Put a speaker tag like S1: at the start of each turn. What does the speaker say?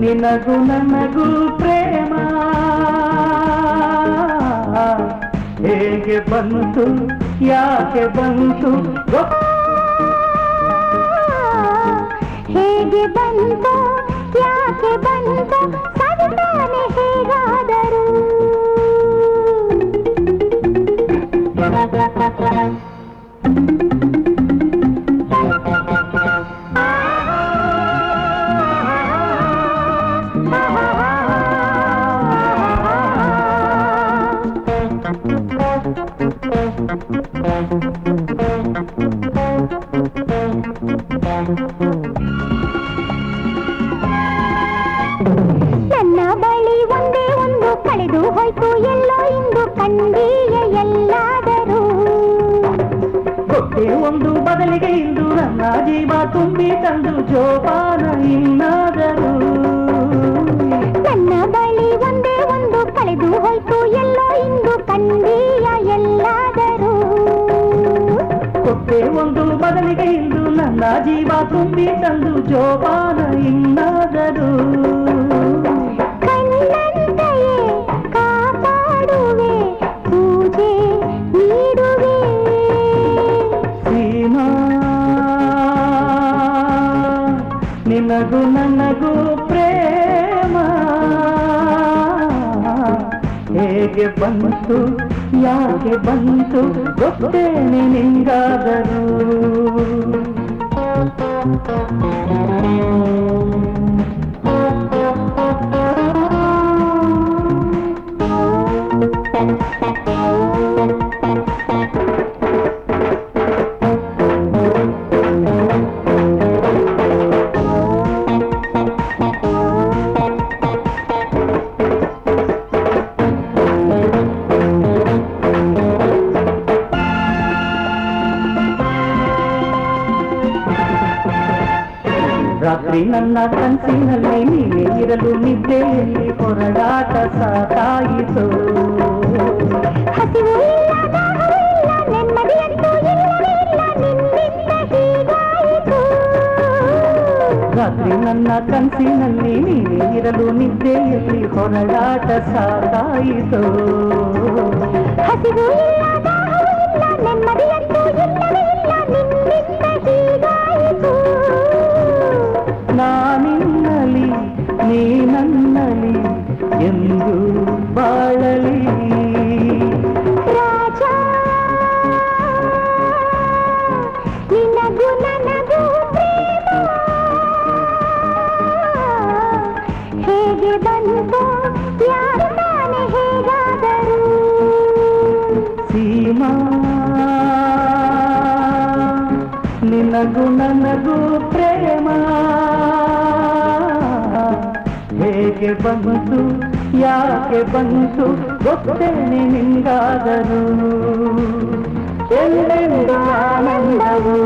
S1: ನಿನಗೂ ನನಗೂ ಪ್ರೇಮ ಹೇಗೆ ಬಂತು ಯಾಕೆ ಬಂತು
S2: ಹೇಗೆ ಬಂತು ಯಾಕೆ ಬಂತು ಸವಿತಾನೆ ಹೇಗಾದರೂ ನನ್ನ ಬಳಿ ಒಂದೇ ಒಂದು ಕಳೆದು ಹೋಯ್ತು ಎಲ್ಲೋ ಇಂದು ಕಂಡೀಯ ಎಲ್ಲಾದರೂ
S1: ಕೊಟ್ಟೆ ಒಂದು ಬದಲಿಗೆ ಇಂದು ನನ್ನ ಜೀವ ತುಂಬಿ ತಂದು ಜೋಪಾನ ಇನ್ನಾದರೂ
S2: ನನ್ನ ಬಳಿ ಒಂದೇ ಒಂದು ಕಳೆದು ಹೋಯ್ತು ಎಲ್ಲೋ ಇಂದು ಕಂಡೀಯ ಎಲ್ಲಾದರೂ
S1: ಕೊಟ್ಟೆ ಒಂದು ಬದಲಿಗೆ ಇಂದು ನನ್ನ ಜೀವ ತುಂಬಿ ತಂದು ಜೋಪಾನ ಇನ್ನಾದರೂ
S2: ಕಣ್ಣಂತೆಯೇ ಕಾಪಾಡುವೆ ಪೂಜೆ ನೀಡುವೆ
S1: ಸೀಮಾ ನಿನಗೂ ನನಗೂ ಪ್ರೇಮ ಹೇಗೆ ಬಂತು ಯಾಕೆ ಬಂತು ಗೊತ್ತೇನೆ ನಿಂಗಾದರೂ ರಾತ್ರಿ ನನ್ನ ಕನಸಿನಲ್ಲಿ ನೀನೇ ಇರಲು ನಿದ್ದೆಯಲ್ಲಿ ಹೊರಡಾಟ ಸಾಕಾಯಿತು
S2: ಹಸಿವು ಇಲ್ಲ ದಾಹವೂ ಇಲ್ಲ ನೆಮ್ಮದಿಯಂತೂ ಇಲ್ಲವೇ ಇಲ್ಲ ನಿನ್ನಿಂದ ಹೀಗಾಯಿತು
S1: ರಾತ್ರಿ ನನ್ನ ಕನಸಿನಲ್ಲಿ ನೀನೇ ಇರಲು ನಿದ್ದೆಯಲ್ಲಿ ಹೊರಡಾಟ ಸಾಕಾಯಿತು
S2: ಹಸಿವು ಇಲ್ಲ ದಾಹವೂ ಇಲ್ಲ ನೆಮ್ಮದಿಯಂತೂ ಇಲ್ಲವೇ ಇಲ್ಲ ನಿನ್ನಿಂದ ಹೀಗಾಯಿತು
S1: ನಾನಿನ್ನಲಿ ನೀ ನನ್ನಲಿ ಎಂದು ಬಾಳಲಿ
S2: ರಾಜ ನಿನಗೂ ನನಗೂ ಪ್ರೇಮ ಹೇಗೆ ಬಂತು ಯಾರು ತಾನೆ ಹೇಗಾದರೂ
S1: ಸೀಮಾ ನಿನಗೂ ನನಗೂ ಪ್ರೇಮ ಹೇಗೆ ಬಂತು ಯಾಕೆ ಬಂತು ಗೊತ್ತೇನೆ ನಿಂಗಾದರೂ ಎಲ್ಲೆಂದು ಆನಂದವು